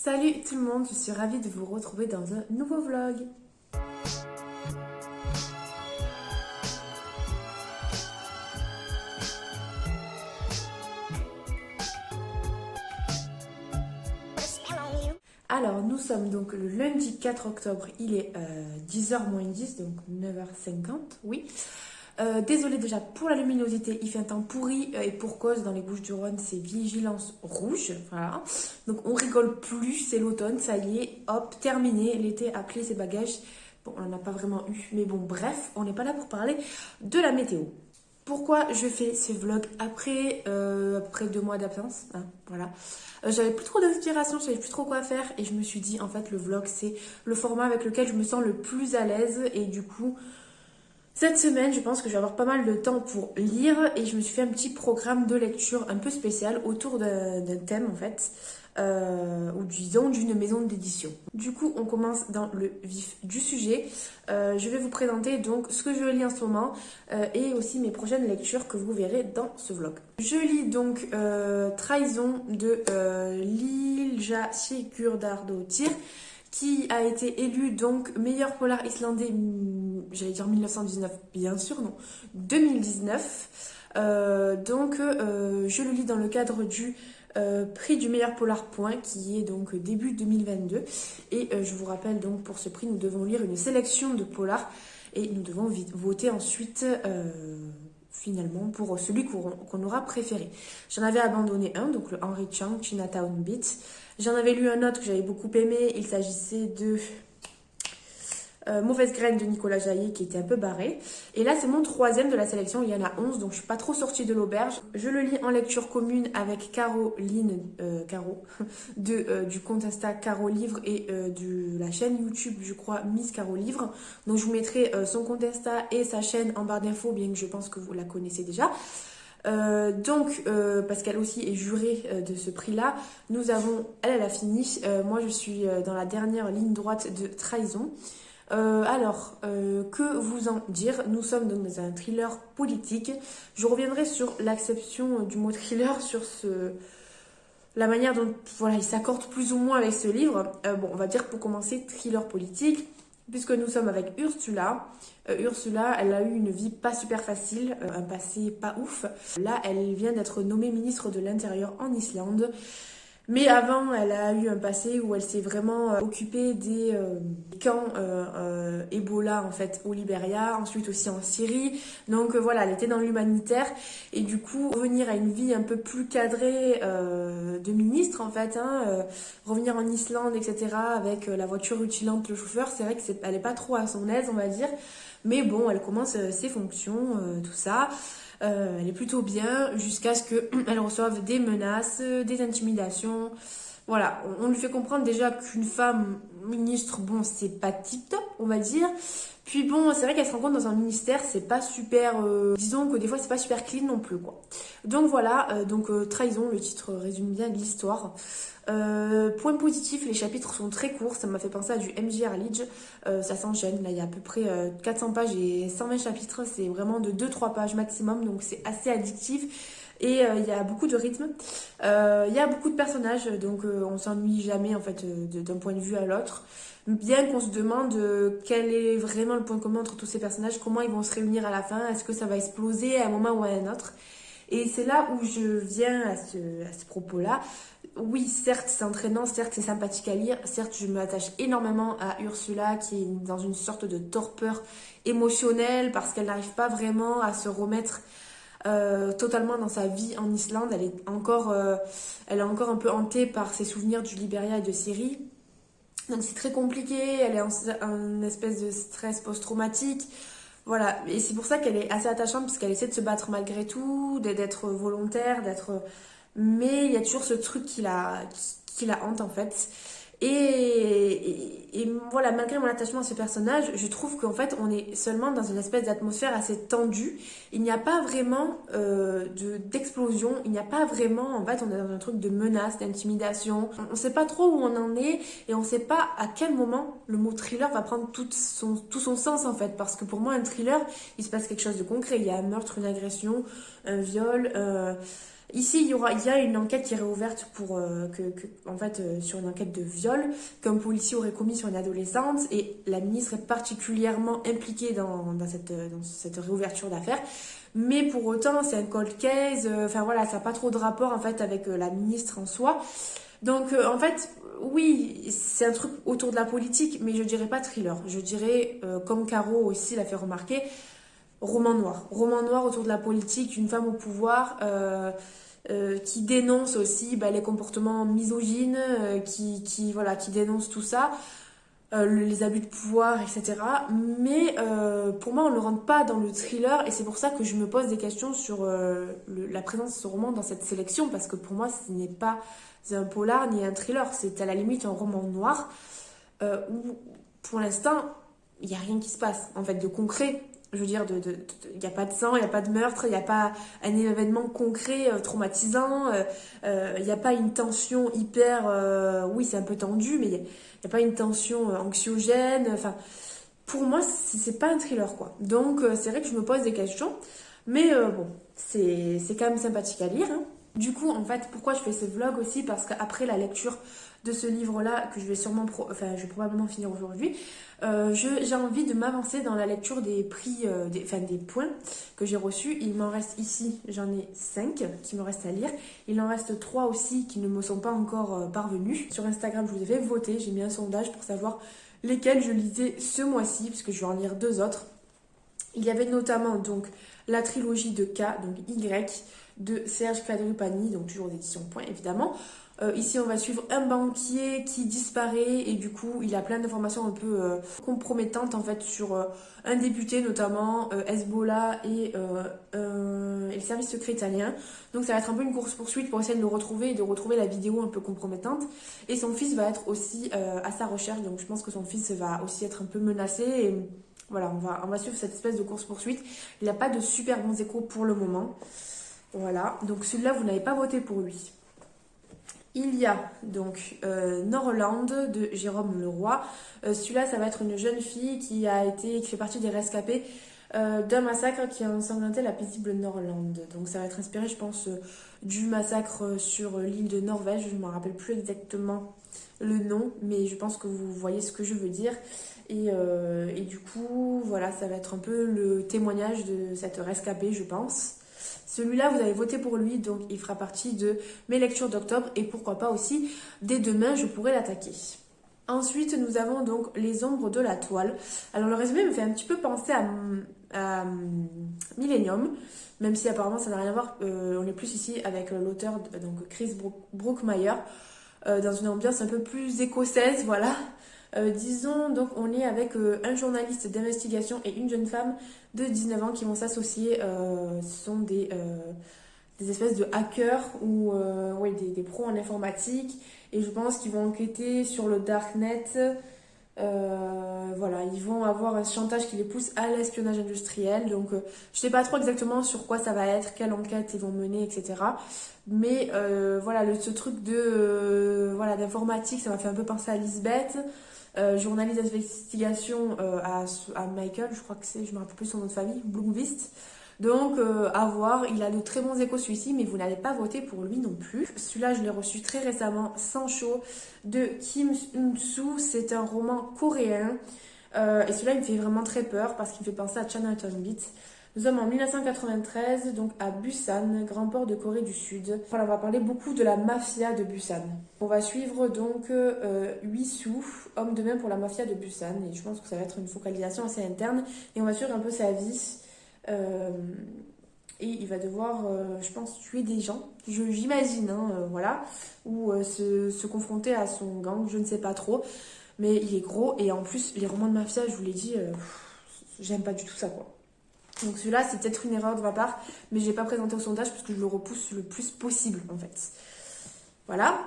Salut tout le monde, je suis ravie de vous retrouver dans un nouveau vlog. Alors nous sommes donc le lundi 4 octobre, il est 10h moins 10, donc 9h50, oui. Désolée déjà pour la luminosité, il fait un temps pourri et pour cause dans les Bouches-du-Rhône c'est vigilance rouge, voilà. Donc on rigole plus, c'est l'automne, ça y est, hop, terminé, l'été a pris ses bagages. Bon, on n'en a pas vraiment eu, mais bon, bref, on n'est pas là pour parler de la météo. Pourquoi je fais ce vlog après 2 mois d'absence, hein, voilà. J'avais plus trop d'inspiration, je savais plus trop quoi faire et je me suis dit en fait le vlog c'est le format avec lequel je me sens le plus à l'aise et du coup cette semaine je pense que je vais avoir pas mal de temps pour lire et je me suis fait un petit programme de lecture un peu spécial autour d'un thème en fait. Ou disons d'une maison d'édition. Du coup, on commence dans le vif du sujet. Je vais vous présenter donc ce que je lis en ce moment et aussi mes prochaines lectures que vous verrez dans ce vlog. Je lis donc Trahison de Lilja Sigurdardóttir qui a été élu donc meilleur polar islandais, j'allais dire 1919, bien sûr, non, 2019. Je le lis dans le cadre du prix du meilleur polar point qui est donc début 2022 et je vous rappelle donc pour ce prix nous devons lire une sélection de polars et nous devons voter ensuite finalement pour celui qu'on aura préféré. J'en avais abandonné un, donc le Henry Chang, Chinatown Beat. J'en avais lu un autre que j'avais beaucoup aimé, il s'agissait de Mauvaise graine de Nicolas Jaillet qui était un peu barré. Et là c'est mon troisième de la sélection, il y en a 11 donc je suis pas trop sortie de l'auberge. Je le lis en lecture commune avec Caroline Caro du compte Insta Caro Livre et de la chaîne YouTube je crois Miss Caro Livre. Donc je vous mettrai son compte Insta et sa chaîne en barre d'infos bien que je pense que vous la connaissez déjà. Parce qu'elle aussi est jurée de ce prix-là, elle a fini. Moi je suis dans la dernière ligne droite de Trahison. Que vous en dire? Nous sommes donc dans un thriller politique. Je reviendrai sur l'acception du mot thriller, sur la manière dont voilà, il s'accorde plus ou moins avec ce livre. On va dire pour commencer thriller politique, puisque nous sommes avec Ursula. Ursula, elle a eu une vie pas super facile, un passé pas ouf. Là, elle vient d'être nommée ministre de l'Intérieur en Islande. Mais avant, elle a eu un passé où elle s'est vraiment occupée des camps Ebola en fait au Libéria, ensuite aussi en Syrie. Donc voilà, elle était dans l'humanitaire et du coup revenir à une vie un peu plus cadrée de ministre en fait, revenir en Islande etc. avec la voiture rutilante, le chauffeur, c'est vrai que elle est pas trop à son aise on va dire. Mais bon, elle commence ses fonctions, tout ça. Elle est plutôt bien jusqu'à ce qu'elle reçoive des menaces, des intimidations. Voilà, on lui fait comprendre déjà qu'une femme ministre, bon, c'est pas tip top, on va dire. Puis bon, c'est vrai qu'elle se rend compte dans un ministère, c'est pas super... disons que des fois, c'est pas super clean non plus, quoi. Donc voilà, Trahison, le titre résume bien l'histoire. Point positif, les chapitres sont très courts, ça m'a fait penser à du MJ Arledge, ça s'enchaîne, là il y a à peu près 400 pages et 120 chapitres, c'est vraiment de 2-3 pages maximum, donc c'est assez addictif. Et il y a beaucoup de rythme, il y a beaucoup de personnages, donc on s'ennuie jamais en fait d'un point de vue à l'autre. Bien qu'on se demande quel est vraiment le point commun entre tous ces personnages, comment ils vont se réunir à la fin, est-ce que ça va exploser à un moment ou à un autre. Et c'est là où je viens à ce propos-là. Oui, certes, c'est entraînant, certes, c'est sympathique à lire, certes, je m'attache énormément à Ursula qui est dans une sorte de torpeur émotionnelle parce qu'elle n'arrive pas vraiment à se remettre totalement dans sa vie en Islande. Elle est encore un peu hantée par ses souvenirs du Libéria et de Syrie. Donc c'est très compliqué, elle est en espèce de stress post-traumatique. Voilà, et c'est pour ça qu'elle est assez attachante parce qu'elle essaie de se battre malgré tout, d'être volontaire, mais il y a toujours ce truc qui la hante en fait. Et voilà, malgré mon attachement à ce personnage, je trouve qu'en fait on est seulement dans une espèce d'atmosphère assez tendue. Il n'y a pas vraiment d'explosion, il n'y a pas vraiment, en fait on est dans un truc de menace, d'intimidation. On ne sait pas trop où on en est et on ne sait pas à quel moment le mot thriller va prendre tout son sens en fait. Parce que pour moi un thriller, il se passe quelque chose de concret. Il y a un meurtre, une agression, un viol... Ici, il y a une enquête qui est réouverte pour sur une enquête de viol qu'un policier aurait commis sur une adolescente et la ministre est particulièrement impliquée dans cette réouverture d'affaires. Mais pour autant, c'est un cold case. Enfin voilà, ça n'a pas trop de rapport en fait avec la ministre en soi. Donc en fait, oui, c'est un truc autour de la politique, mais je dirais pas thriller. Je dirais, comme Caro aussi l'a fait remarquer, roman noir. Roman noir autour de la politique, une femme au pouvoir qui dénonce aussi les comportements misogynes, qui dénonce tout ça, les abus de pouvoir, etc. Mais pour moi, on ne rentre pas dans le thriller et c'est pour ça que je me pose des questions sur la présence de ce roman dans cette sélection parce que pour moi, ce n'est pas un polar ni un thriller, c'est à la limite un roman noir où pour l'instant, il n'y a rien qui se passe en fait de concret. Je veux dire, il n'y a pas de sang, il n'y a pas de meurtre, il n'y a pas un événement concret, traumatisant, il n'y a pas une tension hyper... oui, c'est un peu tendu, mais il n'y a pas une tension anxiogène. Enfin, pour moi, c'est pas un thriller, quoi. Donc, c'est vrai que je me pose des questions, mais bon, c'est quand même sympathique à lire, hein. Du coup, en fait, pourquoi je fais ce vlog aussi? Parce qu'après la lecture de ce livre-là, que je vais je vais probablement finir aujourd'hui, j'ai envie de m'avancer dans la lecture des prix, des points que j'ai reçus. Il m'en reste ici, j'en ai 5 qui me restent à lire. Il en reste 3 aussi qui ne me sont pas encore parvenus. Sur Instagram, je vous ai fait voter, j'ai mis un sondage pour savoir lesquels je lisais ce mois-ci, puisque je vais en lire 2 autres. Il y avait notamment donc la trilogie de K, donc Y, de Serge Quadrupani, donc toujours d'édition Point évidemment. Ici, on va suivre un banquier qui disparaît et du coup, il a plein d'informations un peu compromettantes en fait sur un député notamment, Hezbollah et le service secret italien. Donc, ça va être un peu une course-poursuite pour essayer de le retrouver et de retrouver la vidéo un peu compromettante. Et son fils va être aussi à sa recherche, donc je pense que son fils va aussi être un peu menacé et voilà, on va suivre cette espèce de course-poursuite. Il n'a pas de super bons échos pour le moment. Voilà, donc celui-là, vous n'avez pas voté pour lui. Il y a donc Norland de Jérôme Leroy. Celui-là, ça va être une jeune fille qui fait partie des rescapés d'un massacre qui a ensanglanté la paisible Norland. Donc ça va être inspiré, je pense, du massacre sur l'île de Norvège. Je ne me rappelle plus exactement le nom, mais je pense que vous voyez ce que je veux dire. Et du coup, voilà, ça va être un peu le témoignage de cette rescapée, je pense. Celui-là, vous avez voté pour lui, donc il fera partie de mes lectures d'octobre et pourquoi pas aussi, dès demain, je pourrai l'attaquer. Ensuite, nous avons donc Les Ombres de la Toile. Alors, le résumé me fait un petit peu penser à Millennium, même si apparemment ça n'a rien à voir. On est plus ici avec l'auteur, donc Chris Brookmyre, dans une ambiance un peu plus écossaise, voilà. Disons, donc on est avec un journaliste d'investigation et une jeune femme de 19 ans qui vont s'associer. Ce sont des espèces de hackers ou des pros en informatique. Et je pense qu'ils vont enquêter sur le darknet. Voilà, ils vont avoir un chantage qui les pousse à l'espionnage industriel. Donc, je sais pas trop exactement sur quoi ça va être, quelle enquête ils vont mener, etc. Mais voilà, ce truc d'informatique, ça m'a fait un peu penser à Lisbeth. Journaliste d'investigation à Michael, je crois que je me rappelle plus son nom de famille, Bloomquist. Donc, à voir, il a de très bons échos celui-ci, mais vous n'avez pas voté pour lui non plus. Celui-là, je l'ai reçu très récemment, Sancho, de Kim Eun-soo. C'est un roman coréen. Et celui-là, il me fait vraiment très peur parce qu'il me fait penser à Chinatown Beat. Nous sommes en 1993, donc à Busan, grand port de Corée du Sud. Voilà, on va parler beaucoup de la mafia de Busan. On va suivre donc Hui-soo, homme de main pour la mafia de Busan. Et je pense que ça va être une focalisation assez interne. Et on va suivre un peu sa vie. Et il va devoir, je pense, tuer des gens, j'imagine, voilà, ou se confronter à son gang, je ne sais pas trop. Mais il est gros et en plus, les romans de mafia, je vous l'ai dit, j'aime pas du tout ça, quoi. Donc celui-là, c'est peut-être une erreur de ma part, mais je l'ai pas présenté au sondage parce que je le repousse le plus possible, en fait. Voilà.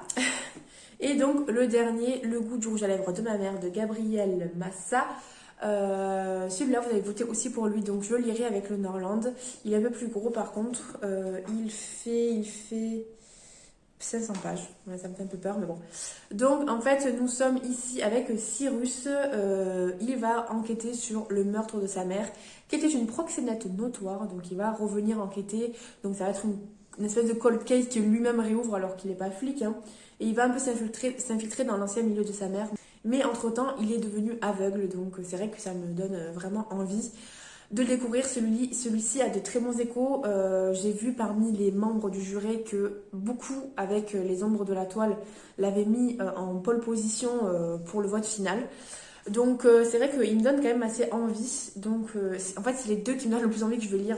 Et donc, le dernier, Le goût du rouge à lèvres de ma mère, de Gabriel Massa. Celui-là, vous avez voté aussi pour lui, donc je le lirai avec le Norland. Il est un peu plus gros, par contre. Il fait 500 pages. Ouais, ça me fait un peu peur, mais bon. Donc, en fait, nous sommes ici avec Cyrus. Il va enquêter sur le meurtre de sa mère, qui était une proxénète notoire. Donc, il va revenir enquêter. Donc, ça va être une espèce de cold case que lui-même réouvre alors qu'il n'est pas flic, hein. Et il va un peu s'infiltrer dans l'ancien milieu de sa mère. Mais entre-temps, il est devenu aveugle, donc c'est vrai que ça me donne vraiment envie de le découvrir. Celui-ci a de très bons échos. J'ai vu parmi les membres du jury que beaucoup, avec les ombres de la toile, l'avaient mis en pole position pour le vote final. Donc c'est vrai qu'il me donne quand même assez envie. Donc en fait, c'est les deux qui me donnent le plus envie que je veux lire.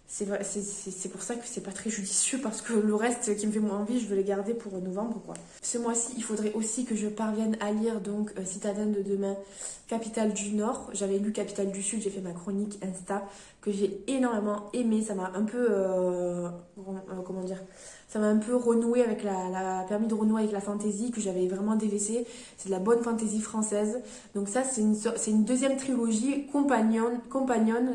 C'est pour ça que c'est pas très judicieux parce que le reste qui me fait moins envie, je veux les garder pour novembre, quoi. Ce mois-ci, il faudrait aussi que je parvienne à lire donc Citadine de demain, Capitale du Nord. J'avais lu Capitale du Sud, j'ai fait ma chronique Insta que j'ai énormément aimé. Ça m'a un peu comment dire, ça m'a un peu renoué avec permis de renouer avec la fantasy que j'avais vraiment délaissée. C'est de la bonne fantasy française. Donc ça, c'est une deuxième trilogie compagnonne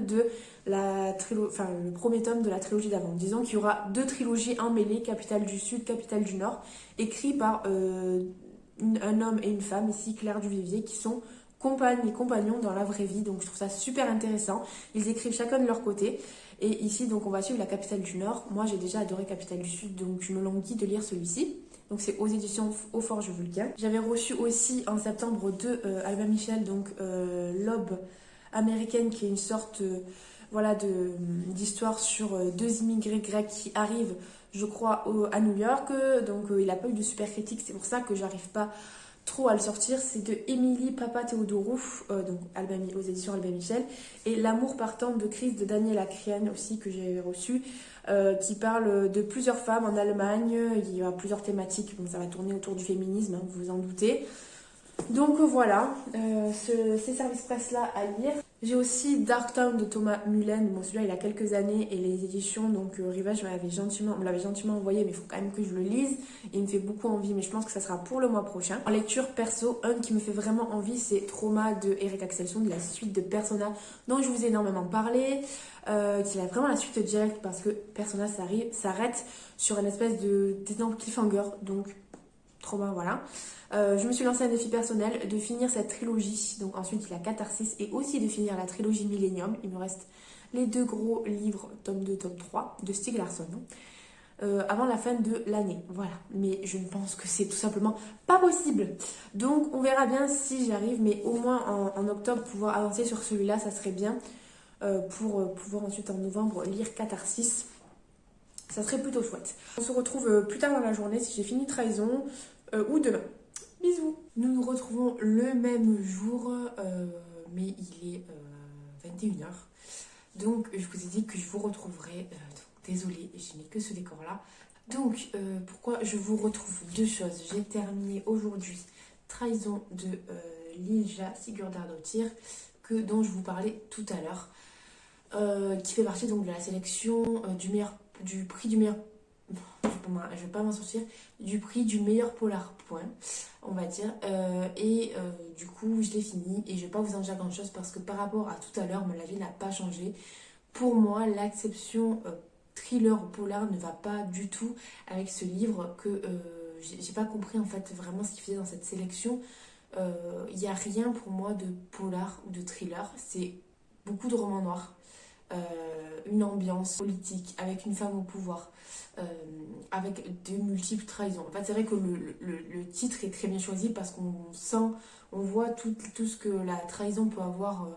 de le premier tome de la trilogie d'avant. Disons qu'il y aura deux trilogies emmêlées, Capitale du Sud, Capitale du Nord, écrits par un homme et une femme, ici Claire Duvivier, qui sont compagnes et compagnons dans la vraie vie. Donc je trouve ça super intéressant. Ils écrivent chacun de leur côté. Et ici, donc on va suivre la Capitale du Nord. Moi, j'ai déjà adoré Capitale du Sud, donc je me languis de lire celui-ci. Donc c'est aux éditions Aux Forges Vulcain. J'avais reçu aussi en septembre de Albin Michel, donc L'Aube américaine, qui est une sorte d'histoire sur deux immigrés grecs qui arrivent, je crois, à New York. Donc il n'a pas eu de super critique, c'est pour ça que j'arrive pas trop à le sortir. C'est de Émilie Papatheodorou, donc aux éditions Albin Michel, et L'amour partant de crise de Daniel Acrien aussi, que j'ai reçu, qui parle de plusieurs femmes en Allemagne. Il y a plusieurs thématiques, donc ça va tourner autour du féminisme, hein, vous vous en doutez. Donc voilà, ces services presse-là à lire. J'ai aussi Darktown de Thomas Mullen. Bon, celui-là, il a quelques années et les éditions, donc Rivage me l'avait gentiment envoyé, mais il faut quand même que je le lise. Il me fait beaucoup envie, mais je pense que ça sera pour le mois prochain. En lecture perso, un qui me fait vraiment envie, c'est Trauma de Eric Axelsson, de la suite de Persona, dont je vous ai énormément parlé. Qui a vraiment la suite directe parce que Persona s'arrête sur une espèce d'énorme cliffhanger, donc Trauma, voilà. Je me suis lancé un défi personnel de finir cette trilogie, donc ensuite la Catharsis, et aussi de finir la trilogie Millennium. Il me reste les deux gros livres, tome 2, tome 3, de Stieg Larsson, avant la fin de l'année. Voilà, mais je ne pense que c'est tout simplement pas possible. Donc on verra bien si j'y arrive, mais au moins en octobre, pouvoir avancer sur celui-là, ça serait bien, pour pouvoir ensuite en novembre lire Catharsis. Ça serait plutôt chouette. On se retrouve plus tard dans la journée si j'ai fini Trahison, ou demain. Bisous. Nous nous retrouvons le même jour, mais il est 21h. Donc je vous ai dit que je vous retrouverai. Désolée, je n'ai que ce décor-là. Donc pourquoi je vous retrouve? Deux choses. J'ai terminé aujourd'hui Trahison de Lilja Sigurdardóttir, dont je vous parlais tout à l'heure, qui fait partie donc de la sélection du prix du meilleur. Je vais pas m'en sortir, du prix du meilleur polar point, on va dire, du coup je l'ai fini et je vais pas vous en dire grand chose parce que par rapport à tout à l'heure, mon avis n'a pas changé. Pour moi, l'acception thriller polar ne va pas du tout avec ce livre, que j'ai pas compris en fait vraiment ce qu'il faisait dans cette sélection. Il n'y a rien pour moi de polar ou de thriller, c'est beaucoup de romans noirs. Une ambiance politique, avec une femme au pouvoir, avec de multiples trahisons. En fait, c'est vrai que le titre est très bien choisi parce qu'on sent, on voit tout ce que la trahison peut avoir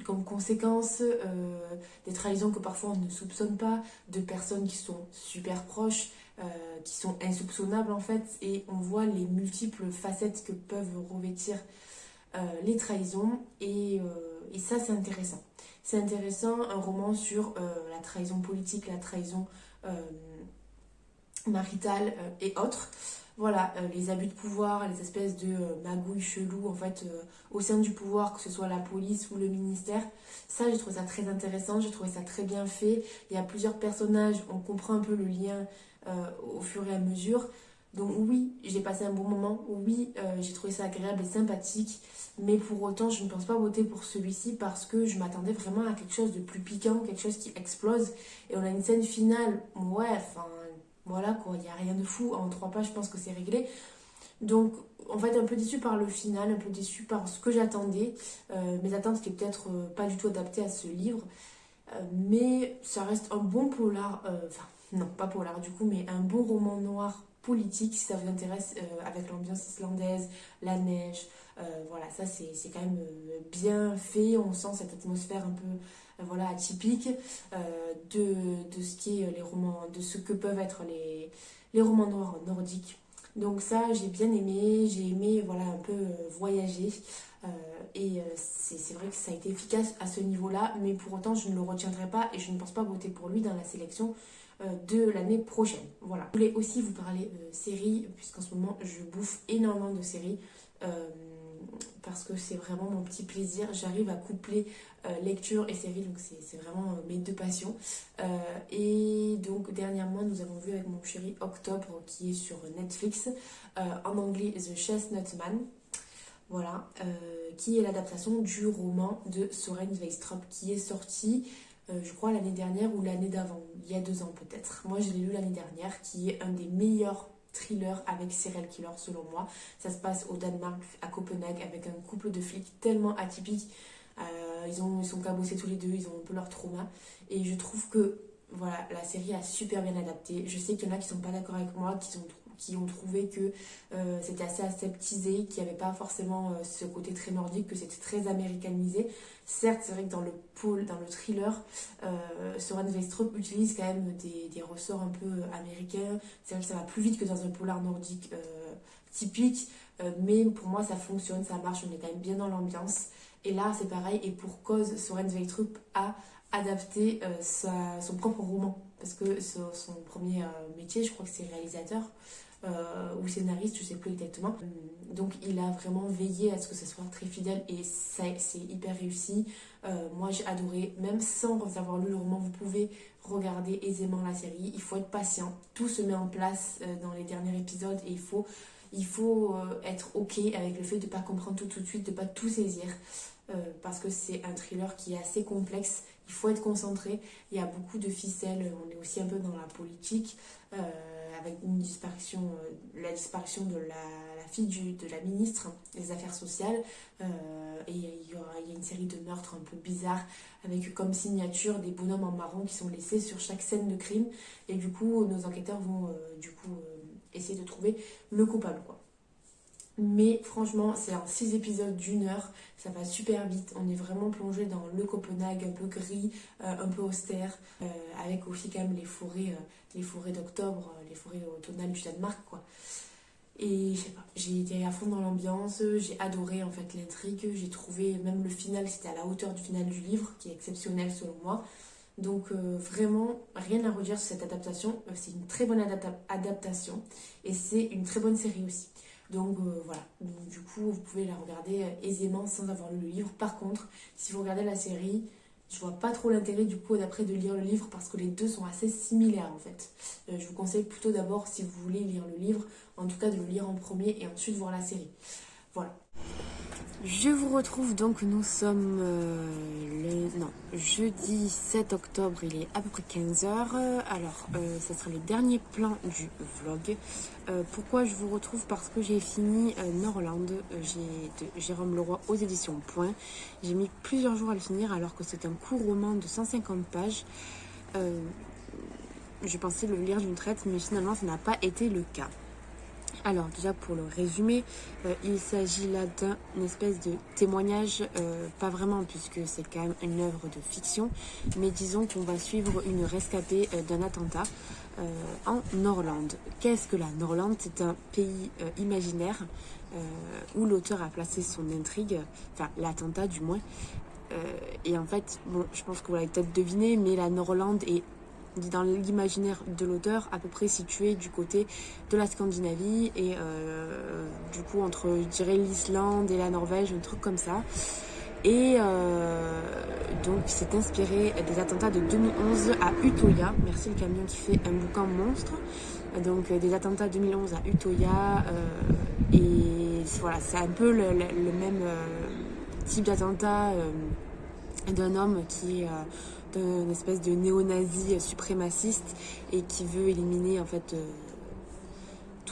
comme conséquence, des trahisons que parfois on ne soupçonne pas, de personnes qui sont super proches, qui sont insoupçonnables en fait, et on voit les multiples facettes que peuvent revêtir les trahisons, et ça c'est intéressant. C'est intéressant, un roman sur la trahison politique, la trahison maritale et autres. Voilà, les abus de pouvoir, les espèces de magouilles cheloues en fait au sein du pouvoir, que ce soit la police ou le ministère. Ça, j'ai trouvé ça très intéressant, j'ai trouvé ça très bien fait. Il y a plusieurs personnages, on comprend un peu le lien au fur et à mesure. Donc oui, j'ai passé un bon moment, oui, j'ai trouvé ça agréable et sympathique, mais pour autant, je ne pense pas voter pour celui-ci parce que je m'attendais vraiment à quelque chose de plus piquant, quelque chose qui explose. Et on a une scène finale, ouais, enfin, voilà quoi, il n'y a rien de fou. En 3 pages, je pense que c'est réglé. Donc, en fait, un peu déçue par le final, un peu déçue par ce que j'attendais. Mes attentes étaient peut-être pas du tout adaptées à ce livre. mais ça reste un bon polar, enfin non pas polar du coup, mais un bon roman noir politique si ça vous intéresse, avec l'ambiance islandaise, la neige, voilà, ça c'est quand même bien fait, on sent cette atmosphère un peu voilà, atypique de ce qui est les romans, de ce que peuvent être les romans noirs nordiques. Donc ça j'ai bien aimé, j'ai aimé voilà un peu voyager. C'est vrai que ça a été efficace à ce niveau-là, mais pour autant je ne le retiendrai pas et je ne pense pas voter pour lui dans la sélection de l'année prochaine. Voilà. Je voulais aussi vous parler séries, puisqu'en ce moment je bouffe énormément de séries, parce que c'est vraiment mon petit plaisir. J'arrive à coupler lecture et série, donc c'est vraiment mes deux passions. Et donc dernièrement nous avons vu avec mon chéri Octobre, qui est sur Netflix, en anglais The Chestnut Man. Voilà, qui est l'adaptation du roman de Soren Sveistrup qui est sorti, je crois, l'année dernière ou l'année d'avant, il y a 2 ans peut-être. Moi, je l'ai lu l'année dernière, qui est un des meilleurs thrillers avec serial killer selon moi. Ça se passe au Danemark, à Copenhague, avec un couple de flics tellement atypique. Ils sont cabossés tous les deux, ils ont un peu leur trauma. Et je trouve que voilà, la série a super bien adapté. Je sais qu'il y en a qui sont pas d'accord avec moi, qui ont trouvé que c'était assez aseptisé, qu'il n'y avait pas forcément ce côté très nordique, que c'était très américanisé. Certes, c'est vrai que dans le thriller, Soren Sveistrup utilise quand même des ressorts un peu américains. C'est vrai que ça va plus vite que dans un polar nordique typique, mais pour moi ça fonctionne, ça marche, on est quand même bien dans l'ambiance. Et là c'est pareil, et pour cause, Soren Sveistrup a adapté son propre roman, parce que son premier métier, je crois que c'est réalisateur ou scénariste, je sais plus exactement. Donc il a vraiment veillé à ce que ça soit très fidèle et c'est hyper réussi. Moi j'ai adoré, même sans avoir lu le roman, vous pouvez regarder aisément la série. Il faut être patient, tout se met en place dans les derniers épisodes et il faut être ok avec le fait de ne pas comprendre tout de suite, de ne pas tout saisir. Parce que c'est un thriller qui est assez complexe, il faut être concentré, il y a beaucoup de ficelles, on est aussi un peu dans la politique, avec la disparition de la fille de la ministre des Affaires sociales, et il y a une série de meurtres un peu bizarres, avec comme signature des bonhommes en marron qui sont laissés sur chaque scène de crime, et du coup nos enquêteurs vont essayer de trouver le coupable, quoi. Mais franchement, c'est en 6 épisodes d'1 heure, ça va super vite. On est vraiment plongé dans le Copenhague un peu gris, un peu austère, avec aussi quand même les forêts d'octobre, les forêts automnales du Danemark, quoi. Et je sais pas, j'ai été à fond dans l'ambiance, j'ai adoré en fait l'intrigue, j'ai trouvé même le final, c'était à la hauteur du final du livre, qui est exceptionnel selon moi. Donc vraiment, rien à redire sur cette adaptation, c'est une très bonne adaptation et c'est une très bonne série aussi. Donc voilà, donc, du coup vous pouvez la regarder aisément sans avoir lu le livre. Par contre, si vous regardez la série, je vois pas trop l'intérêt du coup d'après de lire le livre parce que les deux sont assez similaires en fait. Je vous conseille plutôt d'abord, si vous voulez lire le livre, en tout cas de le lire en premier et ensuite voir la série. Voilà. Je vous retrouve donc, nous sommes jeudi 7 octobre, il est à peu près 15h. Alors, ça sera le dernier plan du vlog. Pourquoi je vous retrouve? Parce que j'ai fini Norland, de Jérôme Leroy aux éditions Point. J'ai mis plusieurs jours à le finir alors que c'est un court roman de 150 pages. Je pensais le lire d'une traite, mais finalement ça n'a pas été le cas. Alors déjà pour le résumé, il s'agit là d'une espèce de témoignage, pas vraiment puisque c'est quand même une œuvre de fiction, mais disons qu'on va suivre une rescapée d'un attentat en Norlande. Qu'est-ce que la Norlande? C'est un pays imaginaire où l'auteur a placé son intrigue, enfin l'attentat du moins, et en fait, bon, je pense que vous l'avez peut-être deviné, mais la Norlande est dans l'imaginaire de l'auteur, à peu près situé du côté de la Scandinavie et du coup entre, je dirais, l'Islande et la Norvège, un truc comme ça. Et donc c'est inspiré des attentats de 2011 à Utøya. Merci le camion qui fait un boucan monstre. Donc des attentats 2011 à Utøya, et voilà, c'est un peu le même type d'attentat d'un homme qui est d'une espèce de néo-nazi suprémaciste et qui veut éliminer en fait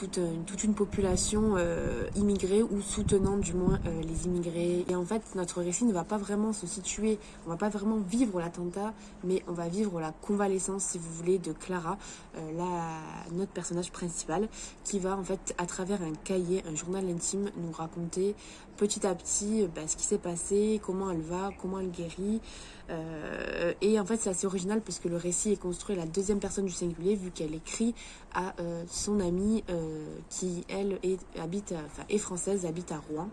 toute une population immigrée ou soutenant du moins les immigrés. Et en fait, notre récit ne va pas vraiment se situer, on va pas vraiment vivre l'attentat, mais on va vivre la convalescence, si vous voulez, de Clara, notre personnage principal, qui va en fait, à travers un cahier, un journal intime, nous raconter petit à petit ce qui s'est passé, comment elle va, comment elle guérit. Et en fait, c'est assez original parce que le récit est construit à la deuxième personne du singulier, vu qu'elle écrit à son amie qui, elle, est française, habite à Rouen.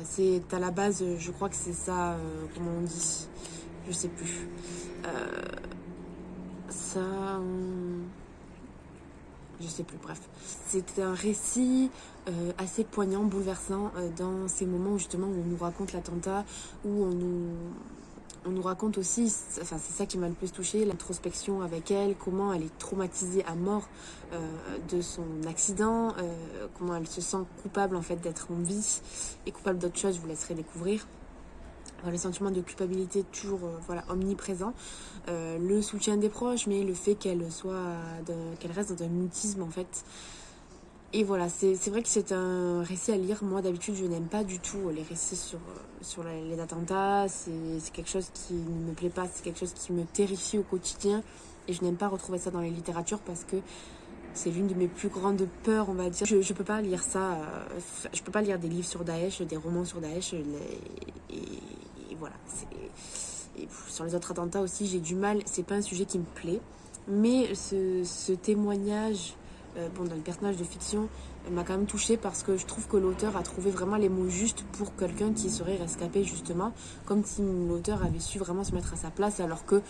C'est à la base, je crois que c'est ça, comment on dit, je sais plus. Je sais plus, bref. C'est un récit assez poignant, bouleversant, dans ces moments où justement on nous raconte l'attentat, où on nous raconte aussi, enfin c'est ça qui m'a le plus touchée, l'introspection avec elle, comment elle est traumatisée à mort de son accident, comment elle se sent coupable en fait d'être en vie et coupable d'autres choses, je vous laisserai découvrir. Les sentiments de culpabilité toujours omniprésents, le soutien des proches, mais le fait qu'elle reste dans un mutisme en fait. Et voilà, c'est vrai que c'est un récit à lire. Moi d'habitude je n'aime pas du tout les récits sur les attentats, c'est quelque chose qui ne me plaît pas, c'est quelque chose qui me terrifie au quotidien et je n'aime pas retrouver ça dans les littératures parce que c'est l'une de mes plus grandes peurs, on va dire. Je peux pas lire ça, je peux pas lire des livres sur Daesh, des romans sur Daesh, et voilà. Et sur les autres attentats aussi, j'ai du mal, c'est pas un sujet qui me plaît. Mais ce témoignage, dans le personnage de fiction, m'a quand même touchée parce que je trouve que l'auteur a trouvé vraiment les mots justes pour quelqu'un qui serait rescapé justement, comme si l'auteur avait su vraiment se mettre à sa place, alors que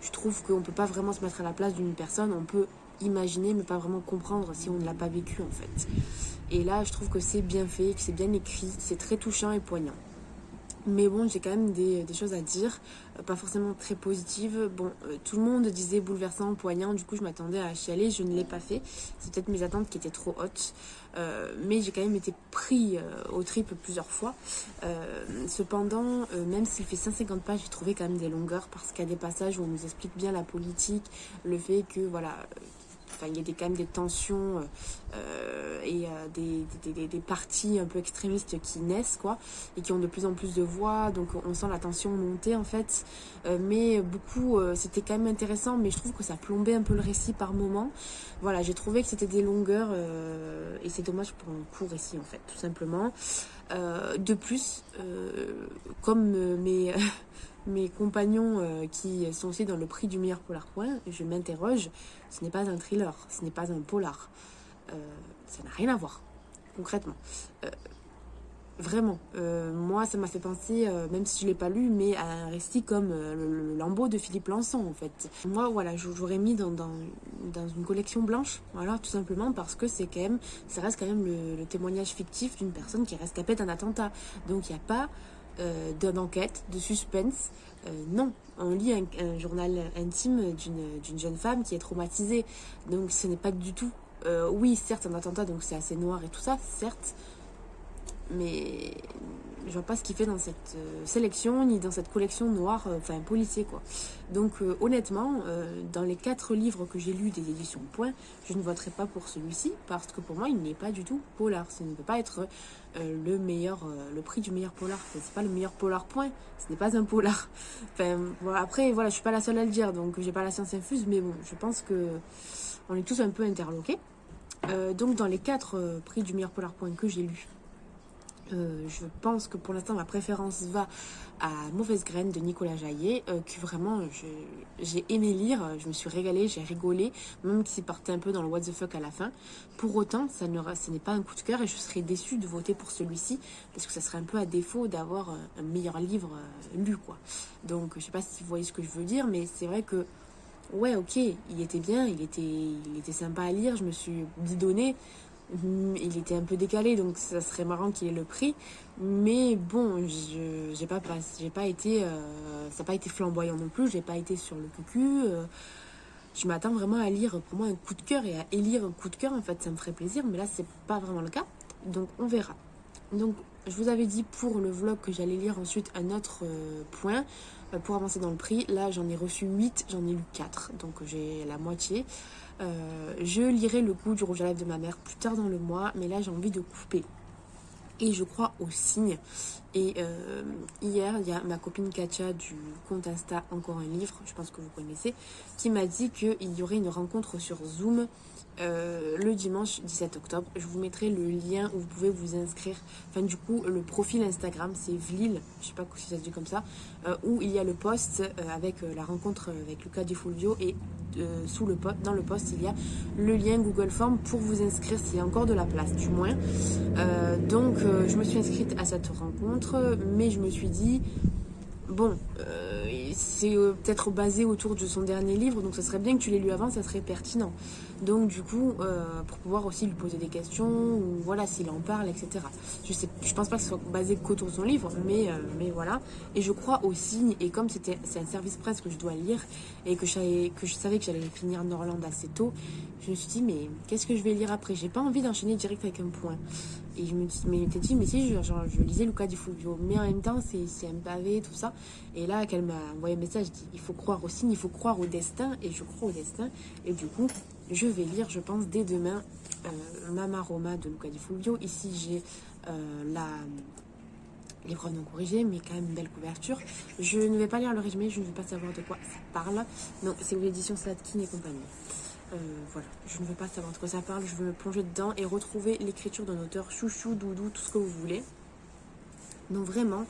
je trouve qu'on peut pas vraiment se mettre à la place d'une personne, on peut imaginer mais pas vraiment comprendre si on ne l'a pas vécu en fait. Et là je trouve que c'est bien fait, que c'est bien écrit, c'est très touchant et poignant. Mais bon, j'ai quand même des choses à dire, pas forcément très positives. Bon, tout le monde disait bouleversant, poignant, du coup je m'attendais à chialer, je ne l'ai pas fait. C'est peut-être mes attentes qui étaient trop hautes. Mais j'ai quand même été pris aux tripes plusieurs fois. Cependant, même s'il fait 150 pages, j'ai trouvé quand même des longueurs parce qu'il y a des passages où on nous explique bien la politique, le fait que il y a quand même des tensions et des partis un peu extrémistes qui naissent et qui ont de plus en plus de voix, donc on sent la tension monter en fait, mais beaucoup c'était quand même intéressant, mais je trouve que ça plombait un peu le récit par moments. Voilà, j'ai trouvé que c'était des longueurs et c'est dommage pour un court récit en fait, tout simplement. De plus, comme mes compagnons qui sont aussi dans le prix du meilleur polar point, je m'interroge, ce n'est pas un thriller, ce n'est pas un polar. Ça n'a rien à voir, concrètement. Vraiment, moi ça m'a fait penser, même si je ne l'ai pas lu, mais à un récit comme le Lambeau de Philippe Lançon en fait. Moi voilà, j'aurais mis dans une collection blanche, voilà, tout simplement parce que ça reste quand même le témoignage fictif d'une personne qui est rescapée d'un attentat. Donc il n'y a pas d'enquête, de suspense. Non, on lit un journal intime d'une jeune femme qui est traumatisée. Donc ce n'est pas du tout... oui, certes, un attentat, donc c'est assez noir et tout ça, certes. Mais je vois pas ce qu'il fait dans cette sélection, ni dans cette collection noire, policier, quoi. Donc honnêtement, dans les 4 livres que j'ai lus des éditions Point, je ne voterai pas pour celui-ci, parce que pour moi, il n'est pas du tout polar. Ça ne peut pas être le prix du meilleur polar. C'est pas le meilleur polar point, ce n'est pas un polar. Après, voilà, je suis pas la seule à le dire, donc j'ai pas la science infuse, mais bon, je pense que on est tous un peu interloqués. Donc dans les 4 prix du meilleur polar point que j'ai lus, je pense que pour l'instant ma préférence va à Mauvaise Graine de Nicolas Jaillet, que vraiment j'ai aimé lire, je me suis régalée, j'ai rigolé, même s'il partait un peu dans le what the fuck à la fin. Pour autant, ce n'est pas un coup de cœur et je serais déçue de voter pour celui-ci parce que ça serait un peu à défaut d'avoir un meilleur livre lu, quoi. Donc je sais pas si vous voyez ce que je veux dire, mais c'est vrai que ouais, ok, il était bien, il était sympa à lire, je me suis bidonnée. Il était un peu décalé, donc ça serait marrant qu'il ait le prix, mais bon, j'ai pas été ça n'a pas été flamboyant non plus, j'ai pas été sur le cucu. Je m'attends vraiment à lire pour moi un coup de cœur et à élire un coup de cœur, en fait ça me ferait plaisir, mais là c'est pas vraiment le cas, donc on verra. Donc, je vous avais dit pour le vlog que j'allais lire ensuite un autre point pour avancer dans le prix. Là, j'en ai reçu 8, j'en ai lu 4, donc j'ai la moitié. Je lirai le goût du rouge à lèvres de ma mère plus tard dans le mois, mais là, j'ai envie de couper. Et je crois aux signes. Et hier, il y a ma copine Katia du compte Insta Encore un livre, je pense que vous connaissez, qui m'a dit qu'il y aurait une rencontre sur Zoom le dimanche 17 octobre. Je vous mettrai le lien où vous pouvez vous inscrire. Enfin, du coup, le profil Instagram, c'est Vlil, je sais pas si ça se dit comme ça, où il y a le post avec la rencontre avec Luca Di Fulvio et dans le post, il y a le lien Google Form pour vous inscrire s'il y a encore de la place, du moins. Donc, je me suis inscrite à cette rencontre, mais je me suis dit, bon, c'est peut-être basé autour de son dernier livre, donc ça serait bien que tu l'aies lu avant, ça serait pertinent. Donc du coup, pour pouvoir aussi lui poser des questions, ou voilà, s'il en parle, etc. Je pense pas que ce soit basé qu'autour de son livre, mais voilà. Et je crois aux signes, et comme c'est un service presse que je dois lire, et que je savais que j'allais finir Norland assez tôt, je me suis dit, mais qu'est-ce que je vais lire après? J'ai pas envie d'enchaîner direct avec un point. Et je me suis dit, mais si, je lisais Luca Di Fulvio, mais en même temps, c'est un pavé, tout ça. Et là, qu'elle m'a envoyé un message, dit, il faut croire aux signes, il faut croire au destin, et je crois au destin. Et du coup, je vais lire, je pense, dès demain, Mama Roma de Luca Di Fulvio. Ici, j'ai l'épreuve non corrigée, mais quand même une belle couverture. Je ne vais pas lire le résumé, je ne veux pas savoir de quoi ça parle. Non, c'est aux éditions Slatkin et compagnie. Voilà, je ne veux pas savoir de quoi ça parle, je veux me plonger dedans et retrouver l'écriture d'un auteur chouchou, doudou, tout ce que vous voulez. Donc vraiment,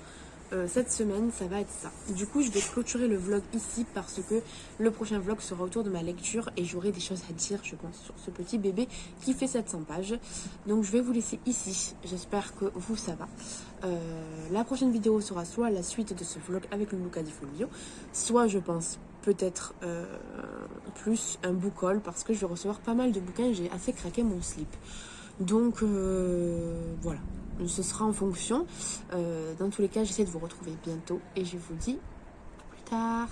cette semaine, ça va être ça. Du coup, je vais clôturer le vlog ici parce que le prochain vlog sera autour de ma lecture et j'aurai des choses à dire, je pense, sur ce petit bébé qui fait 700 pages. Donc, je vais vous laisser ici. J'espère que vous, ça va. La prochaine vidéo sera soit la suite de ce vlog avec le Luca Di Fulvio, soit, je pense, peut-être plus un book haul parce que je vais recevoir pas mal de bouquins et j'ai assez craqué mon slip. Donc, voilà. Ce sera en fonction. Dans tous les cas, j'essaie de vous retrouver bientôt et je vous dis à plus tard.